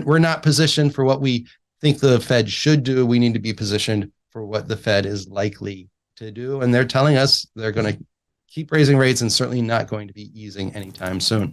we're not positioned for what we think the Fed should do. We need to be positioned for what the Fed is likely to do. And they're telling us they're going to keep raising rates and certainly not going to be easing anytime soon.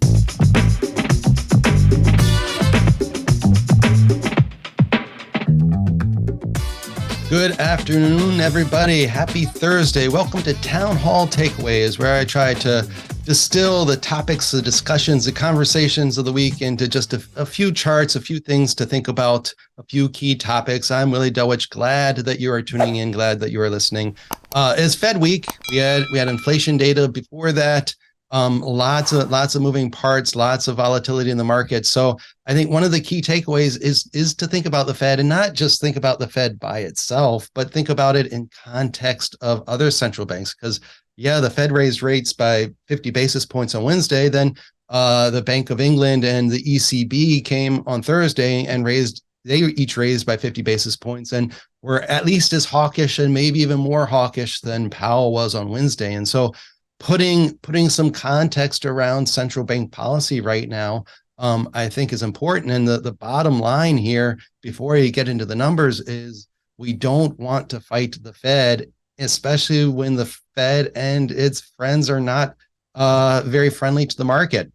Good afternoon, everybody. Happy Thursday. Welcome to Townhall Takeaways, where I try to distill the topics, the discussions, the conversations of the week into just a few charts, a few things to think about, a few key topics. I'm Willie Delwich. Glad that you are tuning in. Glad that you are listening. It's Fed week. We had inflation data before that. Lots of moving parts, lots of volatility in the market. So I think one of the key takeaways is to think about the Fed and not just think about the Fed by itself, but think about it in context of other central banks. Because the Fed raised rates by 50 basis points on Wednesday. Then the Bank of England and the ECB came on Thursday and they each raised by 50 basis points and were at least as hawkish and maybe even more hawkish than Powell was on Wednesday. And so putting some context around central bank policy right now, I think is important. And the bottom line here, before you get into the numbers, is we don't want to fight the Fed, especially when the Fed and its friends are not very friendly to the market.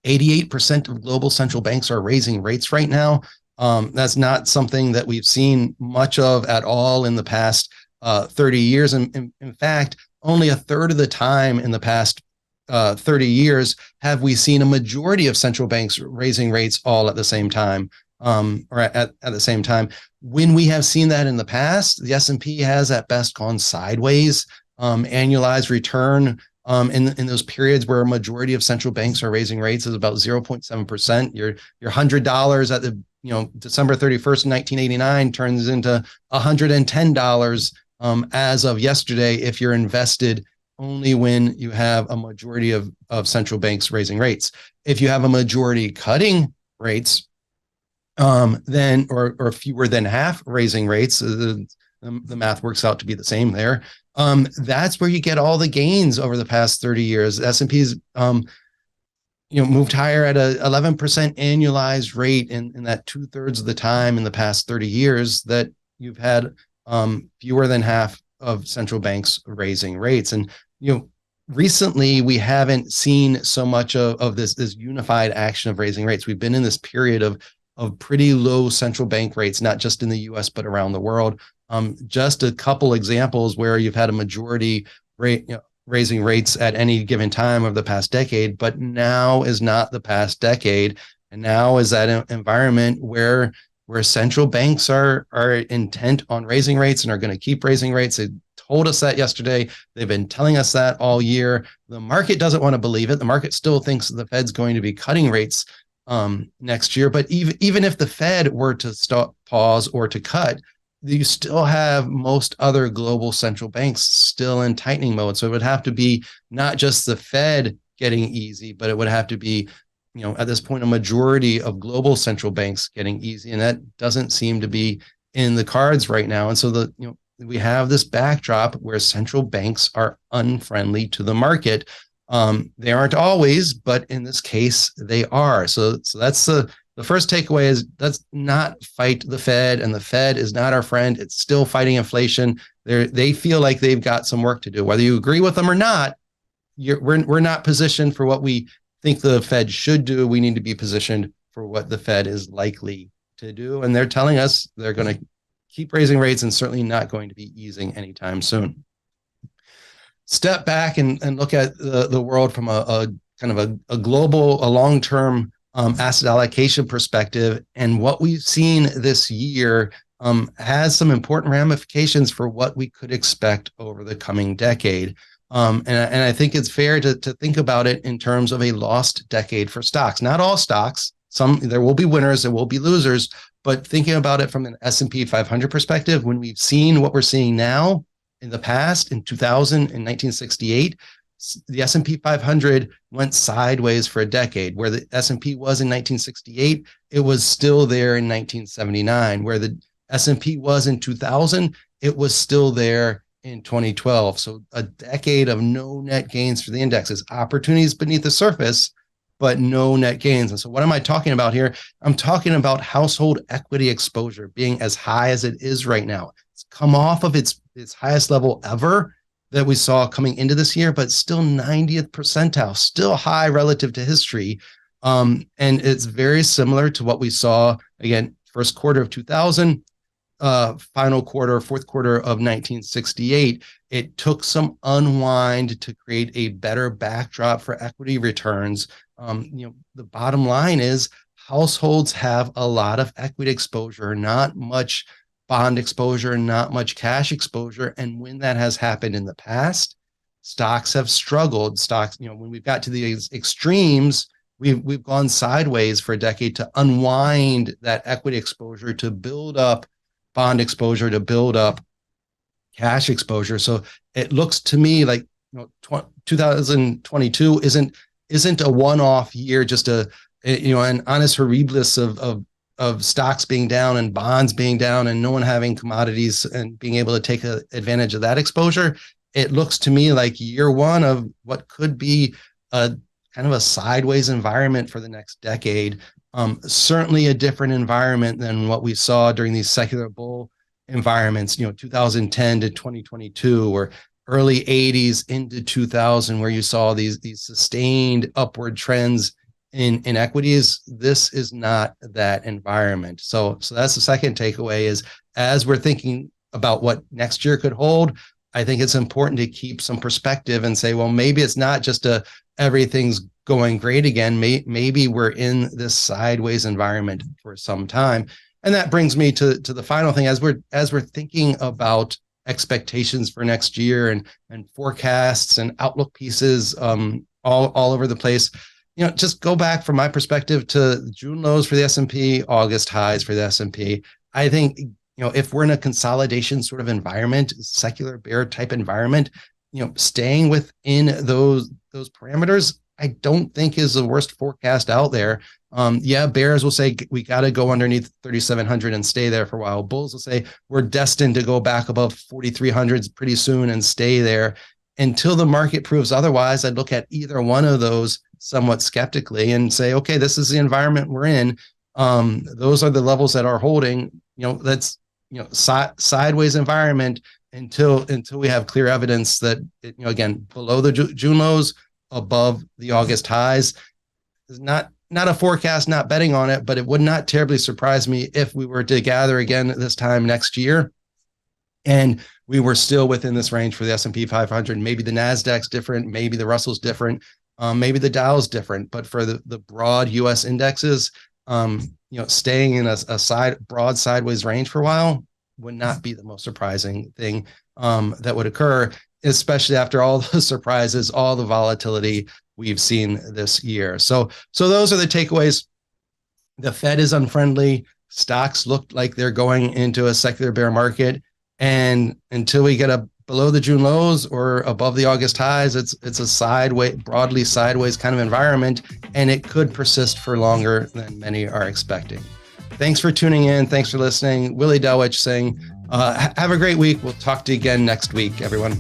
88% of global central banks are raising rates right now. That's not something that we've seen much of at all in the past 30 years. And in fact, only a third of the time in the past 30 years have we seen a majority of central banks raising rates all at the same time, or at the same time. When we have seen that in the past, the S&P has at best gone sideways. Annualized return in those periods where a majority of central banks are raising rates is about 0.7%. Your $100 at the December 31st, 1989 turns into $110 as of yesterday if you're invested only when you have a majority of central banks raising rates. If you have a majority cutting rates, then or fewer than half raising rates, the math works out to be the same there. That's where you get all the gains over the past 30 years. S&P's moved higher at a 11% annualized rate in that 2/3 of the time in the past 30 years that you've had fewer than half of central banks raising rates. And recently we haven't seen so much of this unified action of raising rates. We've been in this period of pretty low central bank rates, not just in the US, but around the world. Just a couple examples where you've had a majority rate, raising rates at any given time of the past decade, but now is not the past decade. And now is that environment where central banks are intent on raising rates and are going to keep raising rates. They told us that yesterday. They've been telling us that all year. The market doesn't want to believe it. The market still thinks the Fed's going to be cutting rates next year. But even if the Fed were to stop, pause, or to cut, you still have most other global central banks still in tightening mode. So it would have to be not just the Fed getting easy, but it would have to be at this point, a majority of global central banks getting easy, and that doesn't seem to be in the cards right now. And so we have this backdrop where central banks are unfriendly to the market. They aren't always, but in this case, they are. So that's the first takeaway is let's not fight the Fed, and the Fed is not our friend. It's still fighting inflation. They feel like they've got some work to do. Whether you agree with them or not, we're not positioned for what we think the Fed should do. We need to be positioned for what the Fed is likely to do. And they're telling us they're going to keep raising rates and certainly not going to be easing anytime soon. Step back and look at the world from a kind of a global, a long-term asset allocation perspective. And what we've seen this year has some important ramifications for what we could expect over the coming decade. And I think it's fair to think about it in terms of a lost decade for stocks. Not all stocks. There will be winners, there will be losers, but thinking about it from an S&P 500 perspective, when we've seen what we're seeing now in the past, in 2000 and 1968, the S&P 500 went sideways for a decade. Where the S&P was in 1968, it was still there in 1979. Where the S&P was in 2000, it was still there in 2012. So a decade of no net gains for the indexes. Opportunities beneath the surface, but no net gains. And so what am I talking about here? I'm talking about household equity exposure being as high as it is right now. It's come off of its highest level ever that we saw coming into this year, but still 90th percentile, still high relative to history. And it's very similar to what we saw, again, first quarter of 2000, final quarter, fourth quarter of 1968. It took some unwind to create a better backdrop for equity returns. The bottom line is households have a lot of equity exposure, not much bond exposure, not much cash exposure. And when that has happened in the past, stocks have struggled. When we've got to these extremes, we've gone sideways for a decade to unwind that equity exposure, to build up bond exposure, to build up cash exposure. So it looks to me like 2022 isn't a one-off year, just an annus horribilis of stocks being down and bonds being down and no one having commodities and being able to take advantage of that exposure. It looks to me like year one of what could be a kind of a sideways environment for the next decade. Certainly a different environment than what we saw during these secular bull environments, 2010 to 2022, or early 80s into 2000, where you saw these sustained upward trends in equities. This is not that environment. So that's the second takeaway, is as we're thinking about what next year could hold, I think it's important to keep some perspective and say, well, maybe it's not just everything's going great again. Maybe we're in this sideways environment for some time. And that brings me to the final thing, as we're thinking about expectations for next year and forecasts and outlook pieces all over the place. Just go back from my perspective to June lows for the S&P, August highs for the S&P. I think, if we're in a consolidation sort of environment, secular bear type environment, staying within those parameters, I don't think is the worst forecast out there. Bears will say we got to go underneath 3,700 and stay there for a while. Bulls will say we're destined to go back above 4,300s pretty soon and stay there. Until the market proves otherwise, I'd look at either one of those somewhat skeptically and say, okay, this is the environment we're in. Those are the levels that are holding. That's sideways environment until we have clear evidence that again, below the June lows, above the August highs. Is not a forecast, not betting on it, but it would not terribly surprise me if we were to gather again this time next year and we were still within this range for the S&P 500. Maybe the NASDAQ's different, maybe the Russell's different, maybe the Dow's different, but for the broad US indexes, staying in a broad sideways range for a while would not be the most surprising thing that would occur, especially after all the surprises, all the volatility we've seen this year. So those are the takeaways. The Fed is unfriendly. Stocks look like they're going into a secular bear market. And until we get below the June lows or above the August highs, it's a broadly sideways kind of environment, and it could persist for longer than many are expecting. Thanks for tuning in. Thanks for listening. Willie Delwich saying, have a great week. We'll talk to you again next week, everyone.